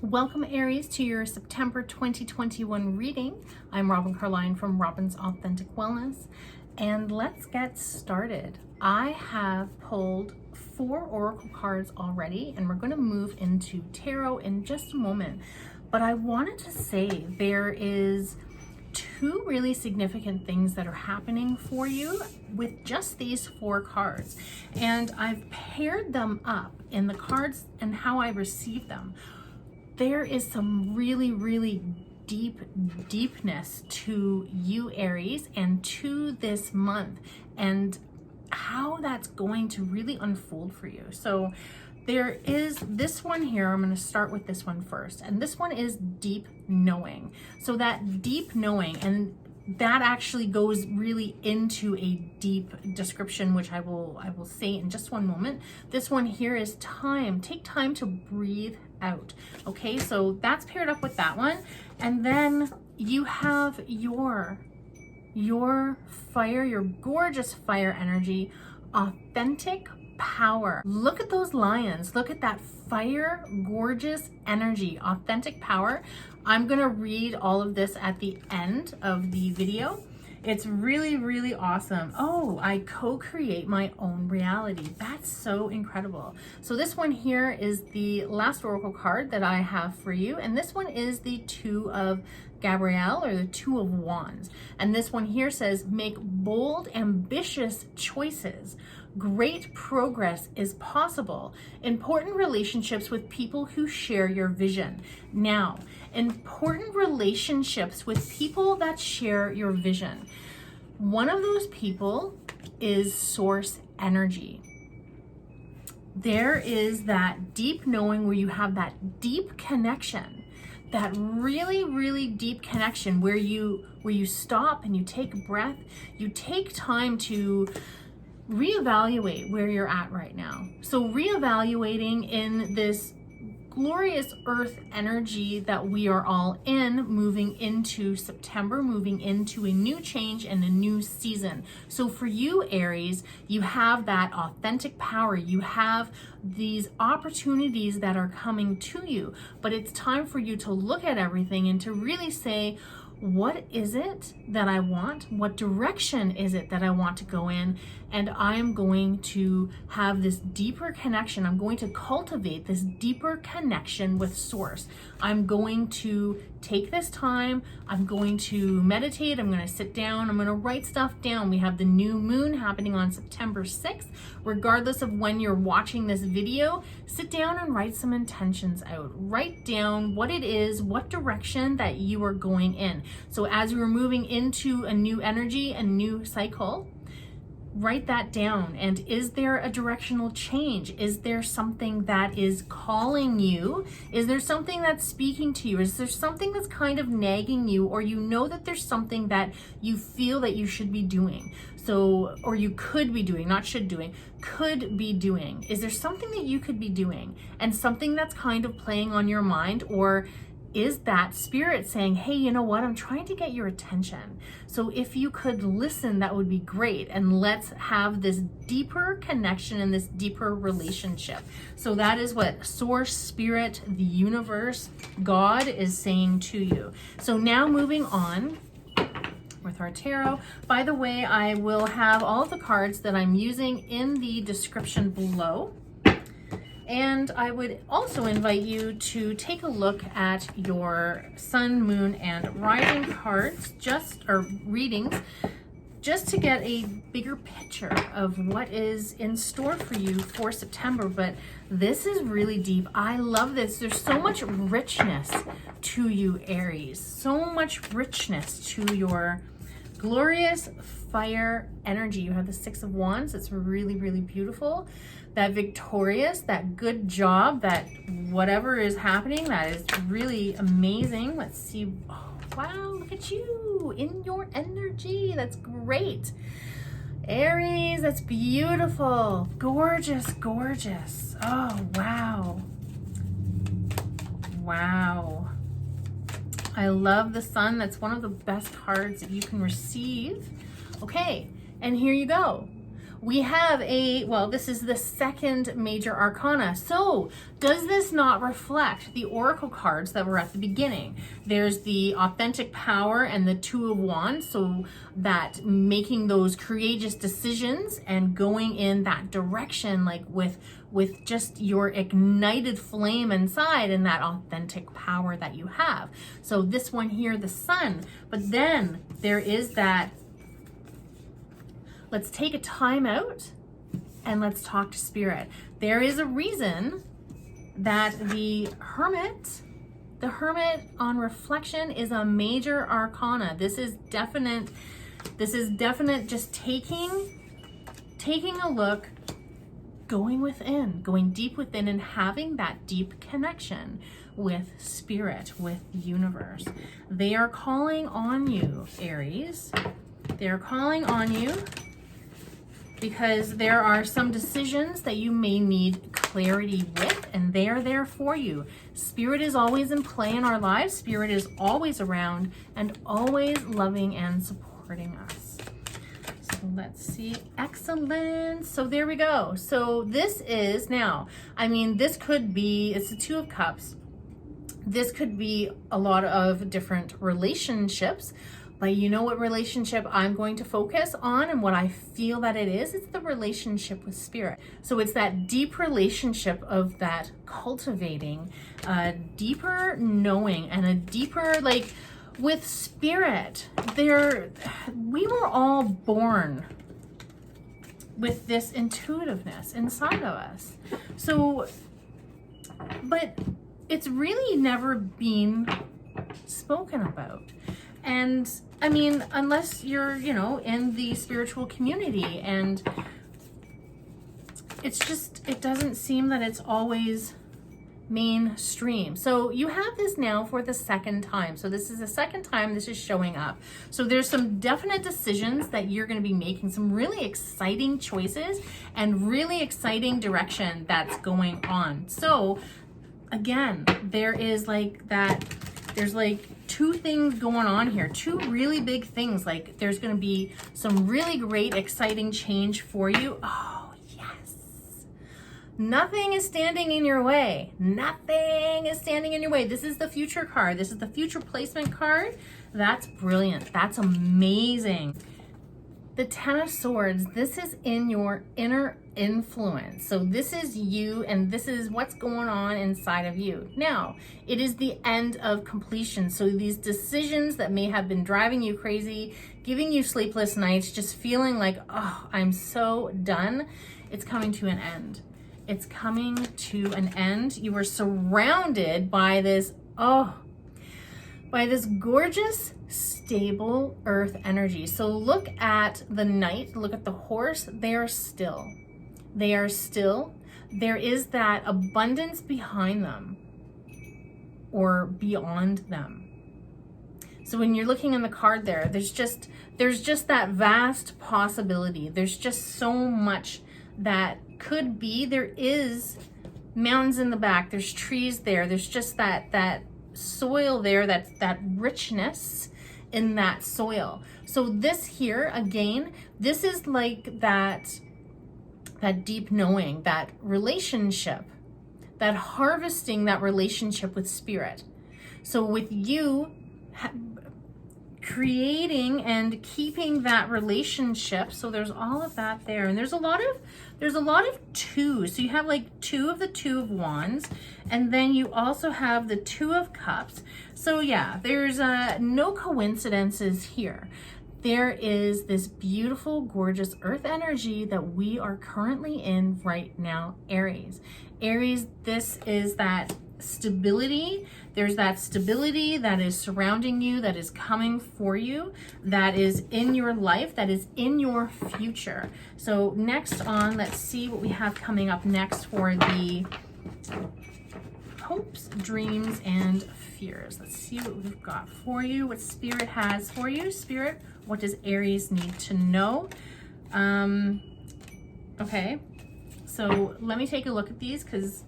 Welcome Aries to your September 2021 reading. I'm Robin Carline from Robin's Authentic Wellness, and let's get started. I have pulled 4 oracle cards already, and we're going to move into tarot in just a moment. But I wanted to say there is 2 really significant things that are happening for you with just these 4 cards, and I've paired them up in the cards and how I receive them. There is some really deepness to you, Aries, and to this month, and how that's going to really unfold for you. So there is this one here. I'm going to start with this one first, and this one is deep knowing. So that deep knowing, and that actually goes really into a deep description, which I will say in just one moment. This one here is time. Take time to breathe out. Okay, so that's paired up with that one. And then you have your fire, your gorgeous fire energy, authentic power. Look at those lions. Look at that fire, gorgeous energy, authentic power. I'm gonna read all of this at the end of the video. It's really awesome. Oh, I co-create my own reality. That's so incredible. So this one here is the last oracle card that I have for you, and this one is the 2 of Gabrielle, or the 2 of Wands. And this one here says, make bold, ambitious choices. Great progress is possible. Important relationships with people who share your vision. Now, important relationships with people that share your vision. One of those people is source energy. There is that deep knowing where you have that deep connection, that really deep connection where you stop and you take a breath, you take time to reevaluate where you're at right now. So reevaluating in this glorious earth energy that we are all in, moving into September, moving into a new change and a new season. So for you, Aries, you have that authentic power. You have these opportunities that are coming to you, but it's time for you to look at everything and to really say, what is it that I want? What direction is it that I want to go in? And I am going to have this deeper connection. I'm going to cultivate this deeper connection with Source. I'm going to take this time. I'm going to meditate. I'm going to sit down. I'm going to write stuff down. We have the new moon happening on September 6th. Regardless of when you're watching this video, sit down and write some intentions out. Write down what it is, what direction that you are going in. So as we're moving into a new energy, a new cycle, write that down. And is there a directional change? Is there something that is calling you? Is there something that's speaking to you? Is there something that's kind of nagging you, or you know that there's something that you feel that you should be doing? So, or you could be doing, not should doing, could be doing. Is there something that you could be doing and something that's kind of playing on your mind? Or is that spirit saying, hey, you know what? I'm trying to get your attention. So if you could listen, that would be great. And let's have this deeper connection and this deeper relationship. So that is what Source, Spirit, the universe, God is saying to you. So now moving on with our tarot. By the way, I will have all of the cards that I'm using in the description below. And I would also invite you to take a look at your sun, moon, and rising cards, readings, just to get a bigger picture of what is in store for you for September. But this is really deep. I love this. There's so much richness to you, Aries. So much richness to your glorious fire energy. You have the 6 of Wands. It's really beautiful. That victorious, that good job, that whatever is happening, that is really amazing. Let's see. Oh, wow, look at you in your energy. That's great. Aries, that's beautiful. Gorgeous. Oh, wow. Wow. I love the sun. That's one of the best cards that you can receive. Okay, and here you go. we have well, this is the second major arcana. So does this not reflect the oracle cards that were at the beginning? There's the authentic power and the Two of Wands, so that making those courageous decisions and going in that direction, like with just your ignited flame inside and that authentic power that you have. So this one here, the Sun, but then there is that, let's take a time out and let's talk to Spirit. There is a reason that the Hermit on reflection is a major arcana. This is definite just taking a look, going within, going deep within, and having that deep connection with Spirit, with the universe. They are calling on you, Aries. They're calling on you because there are some decisions that you may need clarity with, and they are there for you. Spirit is always in play in our lives. Spirit is always around and always loving and supporting us. So let's see. Excellent. So there we go. So this is now, I mean, this could be, it's the Two of Cups. This could be a lot of different relationships. But you know what relationship I'm going to focus on and what I feel that it is? It's the relationship with Spirit. So it's that deep relationship of that cultivating a deeper knowing and a deeper, like with Spirit, we were all born with this intuitiveness inside of us. So, but it's really never been spoken about. And I mean, unless you're, you know, in the spiritual community, and it's just, it doesn't seem that it's always mainstream. So you have this now for the second time. So this is the second time this is showing up. So there's some definite decisions that you're going to be making, some really exciting choices and really exciting direction that's going on. So again, there is like that, there's like two things going on here, two really big things. Like there's going to be some really great, exciting change for you. Oh, yes. Nothing is standing in your way. Nothing is standing in your way. This is the future card. This is the future placement card. That's brilliant. That's amazing. The Ten of Swords, this is in your inner influence. So this is you, and this is what's going on inside of you. Now, it is the end of completion. So these decisions that may have been driving you crazy, giving you sleepless nights, just feeling like, oh, I'm so done, it's coming to an end. It's coming to an end. You are surrounded by this, by this gorgeous, stable earth energy. So look at the knight, look at the horse. They are still. They are still. There is that abundance behind them or beyond them. So when you're looking in the card there, there's just that vast possibility. There's just so much that could be. There is mountains in the back. There's trees there. There's just that soil there, that richness in that soil. So this here, again, this is like that deep knowing, that relationship, that harvesting that relationship with Spirit. So with you creating and keeping that relationship, so there's all of that there, and there's a lot of twos. So you have like two of the Two of Wands, and then you also have the Two of Cups. So yeah, there's no coincidences here. There is this beautiful, gorgeous earth energy that we are currently in right now, Aries. Aries, this is that stability. There's that stability that is surrounding you, that is coming for you, that is in your life, that is in your future. So next on, let's see what we have coming up next for the hopes, dreams, and fears. Let's see what we've got for you, what Spirit has for you. Spirit, what does Aries need to know? Okay, so let me take a look at these, because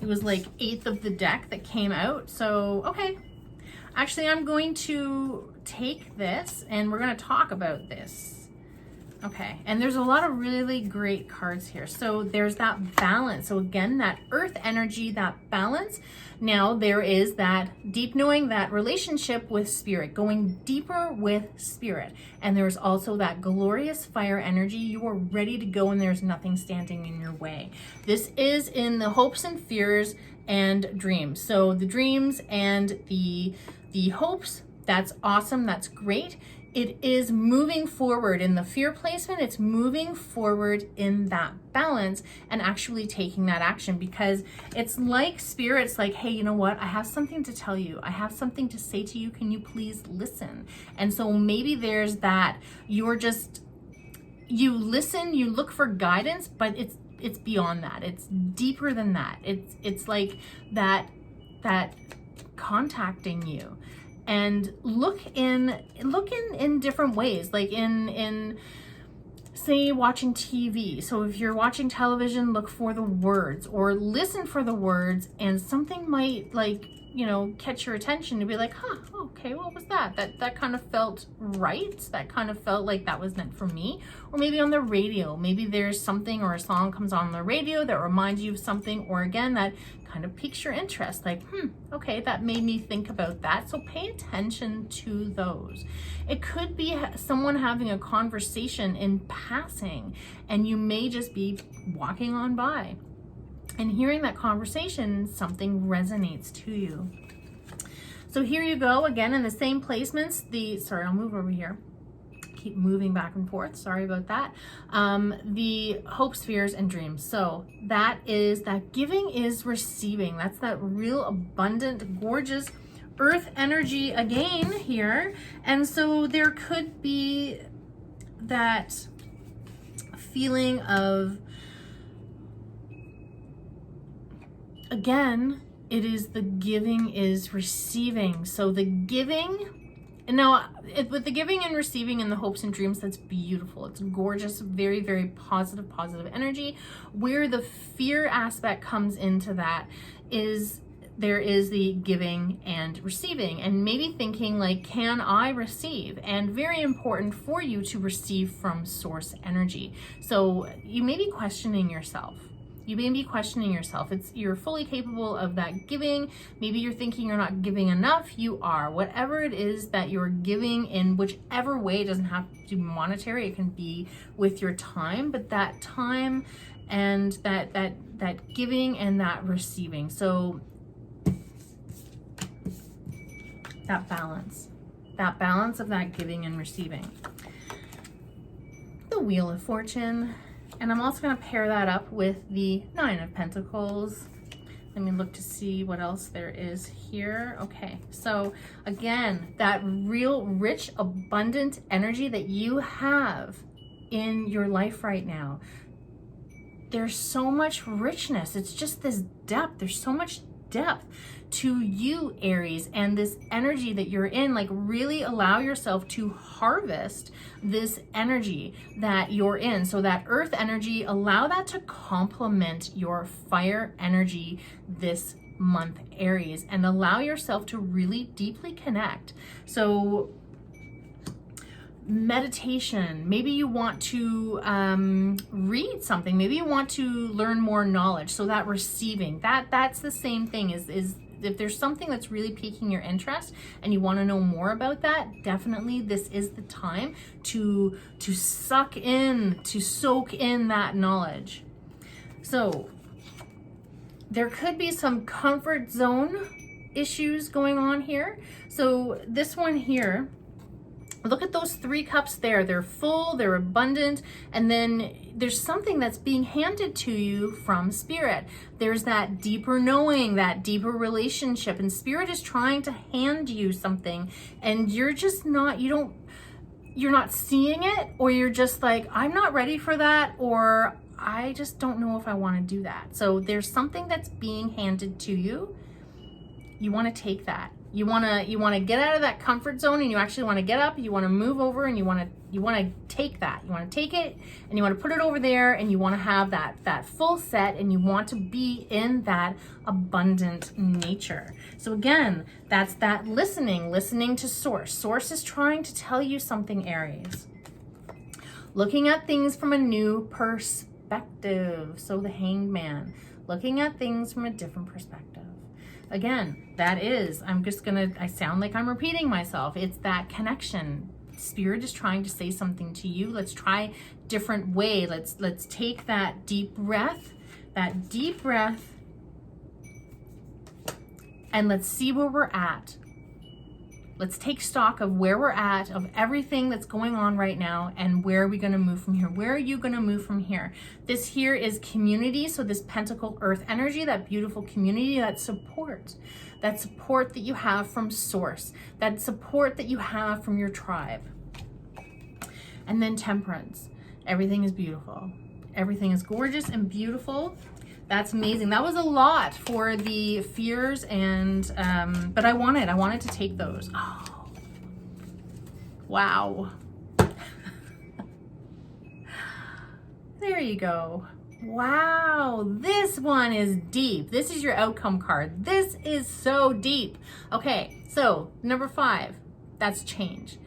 it was like 8th of the deck that came out. So, okay. Actually, I'm going to take this and we're going to talk about this. Okay, and there's a lot of really great cards here. So there's that balance. So again, that earth energy, that balance. Now there is that deep knowing, that relationship with spirit, going deeper with spirit. And there's also that glorious fire energy. You are ready to go and there's nothing standing in your way. This is in the hopes and fears and dreams. So the dreams and the hopes, that's awesome, that's great. It is moving forward in the fear placement. It's moving forward in that balance and actually taking that action, because it's like spirit's like, hey, you know what? I have something to tell you. I have something to say to you. Can you please listen? And so maybe there's that, you listen, you look for guidance, but it's beyond that. It's deeper than that. It's like that contacting you. And look in different ways, like in say watching TV. So if you're watching television, look for the words or listen for the words, and something might, like, you know, catch your attention to be like, huh, okay, what was that? That kind of felt right. That kind of felt like that was meant for me. Or maybe on the radio, maybe there's something or a song comes on the radio that reminds you of something, or again, that kind of piques your interest, like, okay, that made me think about that. So pay attention to those. It could be someone having a conversation in passing, and you may just be walking on by and hearing that conversation, something resonates to you. So here you go, again, in the same placements. Sorry, I'll move over here. Keep moving back and forth. Sorry about that. The hopes, fears, and dreams. So that is that giving is receiving. That's that real abundant, gorgeous earth energy again here. And so there could be that feeling of, again, it is the giving is receiving. So the giving, and now with the giving and receiving and the hopes and dreams, that's beautiful. It's gorgeous, very, very positive energy. Where the fear aspect comes into that is there is the giving and receiving, and maybe thinking like, can I receive? And very important for you to receive from source energy. So you may be questioning yourself. You may be questioning yourself. You're fully capable of that giving. Maybe you're thinking you're not giving enough. You are. Whatever it is that you're giving, in whichever way, it doesn't have to be monetary. It can be with your time, but that time and that giving and that receiving. So that balance of that giving and receiving. The Wheel of Fortune. And I'm also going to pair that up with the Nine of Pentacles. Let me look to see what else there is here. Okay, so again, that real rich, abundant energy that you have in your life right now. There's so much richness. It's just this depth. There's so much depth to you, Aries, and this energy that you're in. Like, really allow yourself to harvest this energy that you're in. So that earth energy, allow that to complement your fire energy this month, Aries, and allow yourself to really deeply connect. So meditation, maybe you want to read something, maybe you want to learn more knowledge. So that receiving, that's the same thing. Is if there's something that's really piquing your interest and you want to know more about that, definitely this is the time to suck in, to soak in that knowledge. So there could be some comfort zone issues going on here. So this one here, look at those 3 cups there. They're full, they're abundant, and then there's something that's being handed to you from Spirit. There's that deeper knowing, that deeper relationship, and Spirit is trying to hand you something, and you're just not, you're not seeing it, or you're just like, I'm not ready for that, or I just don't know if I want to do that. So there's something that's being handed to you. You want to take that. You want to get out of that comfort zone, and you actually want to get up, you want to move over, and you want to take that. You want to take it and you want to put it over there, and you want to have that full set, and you want to be in that abundant nature. So again, that's that listening to source. Source is trying to tell you something, Aries. looking at things from a new perspective. So the Hanged Man, looking at things from a different perspective. Again, that is, I sound like I'm repeating myself. It's that connection. Spirit is trying to say something to you. Let's try different way. Let's take that deep breath, and let's see where we're at. Let's take stock of where we're at, of everything that's going on right now, and where are we going to move from here? Where are you going to move from here? This here is community. So this Pentacle Earth energy, that beautiful community, that support that you have from Source, that support that you have from your tribe. And then Temperance. Everything is beautiful. Everything is gorgeous and beautiful. That's amazing. That was a lot for the fears, and but I wanted to take those. Oh, wow. There you go. Wow, this one is deep. This is your outcome card. This is so deep. Okay, so number 5, that's change.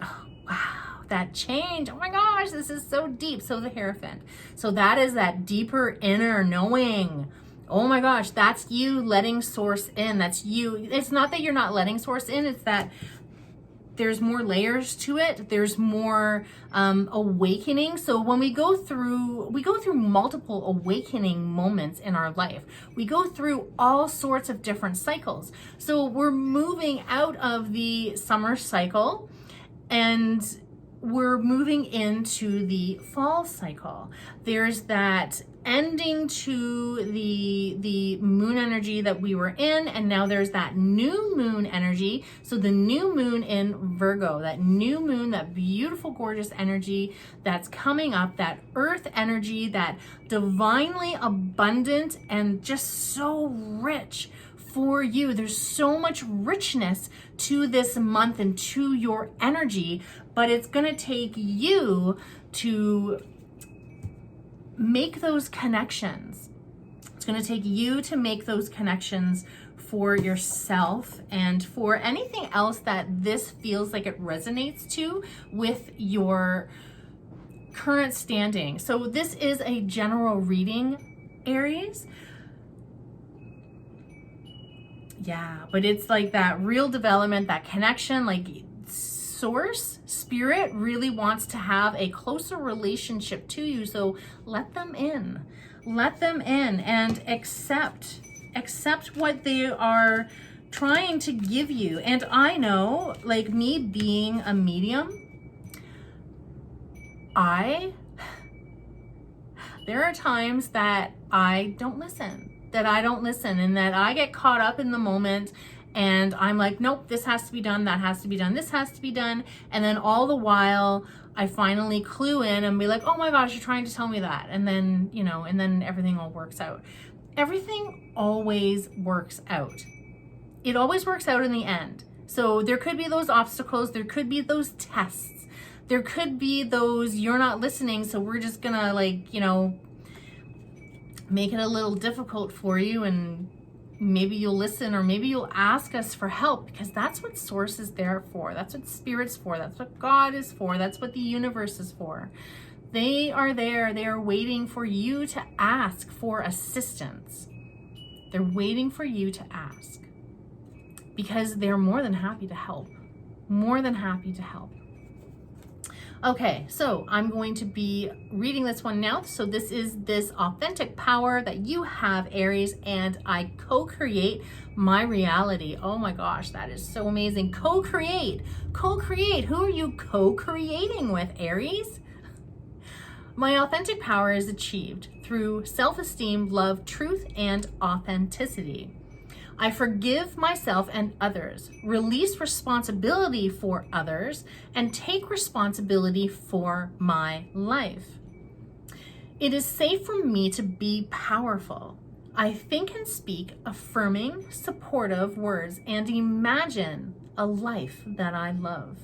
Oh, wow, that change. Oh my gosh, this is so deep. So the Hierophant. So that is that deeper inner knowing. Oh my gosh, that's you letting Source in. That's you. It's not that you're not letting Source in, it's that there's more layers to it. There's more awakening. So when we go through multiple awakening moments in our life. We go through all sorts of different cycles. So we're moving out of the summer cycle and we're moving into the fall cycle. There's that ending to the moon energy that we were in, and now there's that new moon energy. So the new moon in Virgo, that new moon, that beautiful, gorgeous energy that's coming up, that earth energy, that divinely abundant and just so rich for you. There's so much richness to this month and to your energy, but it's going to take you to make those connections. It's going to take you to make those connections for yourself and for anything else that this feels like it resonates to with your current standing. So this is a general reading, Aries. Yeah, but it's like that real development, that connection, like Source, Spirit really wants to have a closer relationship to you. So let them in. Let them in and accept what they are trying to give you. And I know, like me being a medium, there are times that I don't listen, and that I get caught up in the moment and I'm like, nope, this has to be done, that has to be done, this has to be done. And then all the while I finally clue in and be like, oh my gosh, you're trying to tell me that. And then, you know, and then everything all works out. Everything always works out. It always works out in the end. So there could be those obstacles, there could be those tests, there could be those, you're not listening, so we're just gonna, like, you know, make it a little difficult for you, and maybe you'll listen, or maybe you'll ask us for help, because that's what Source is there for. That's what Spirit's for. That's what God is for. That's what the universe is for. They are there. They are waiting for you to ask for assistance. They're waiting for you to ask, because they're more than happy to help. More than happy to help. Okay, so I'm going to be reading this one now. So this is this authentic power that you have, Aries, and I co-create my reality. Oh my gosh, that is so amazing. Co-create. Who are you co-creating with, Aries? My authentic power is achieved through self-esteem, love, truth, and authenticity. I forgive myself and others, release responsibility for others, and take responsibility for my life. It is safe for me to be powerful. I think and speak affirming, supportive words and imagine a life that I love.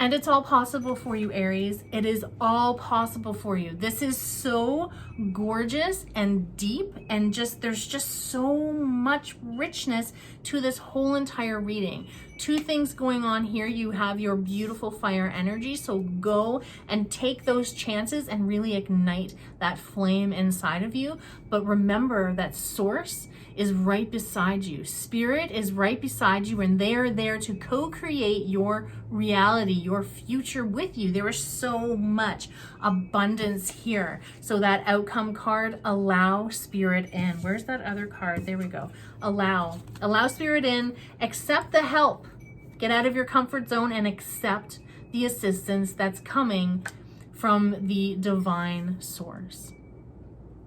And it's all possible for you, Aries. It is all possible for you. This is so gorgeous and deep, and there's just so much richness to this whole entire reading. two things going on here. You have your beautiful fire energy, so go and take those chances and really ignite that flame inside of you. But remember that source is right beside you. Spirit is right beside you, and they are there to co-create your reality, your future with you. There is so much abundance here. So that outcome card, allow spirit in. Where's that other card? There we go. Allow spirit in, accept the help. Get out of your comfort zone and accept the assistance that's coming from the divine source.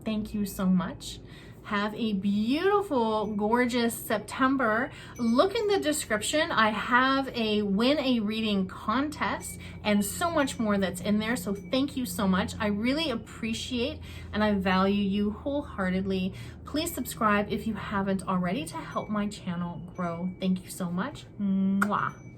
Thank you so much. Have a beautiful, gorgeous September. Look in the description. I have a win a reading contest and so much more that's in there. So thank you so much. I really appreciate and I value you wholeheartedly. Please subscribe if you haven't already to help my channel grow. Thank you so much. Mwah.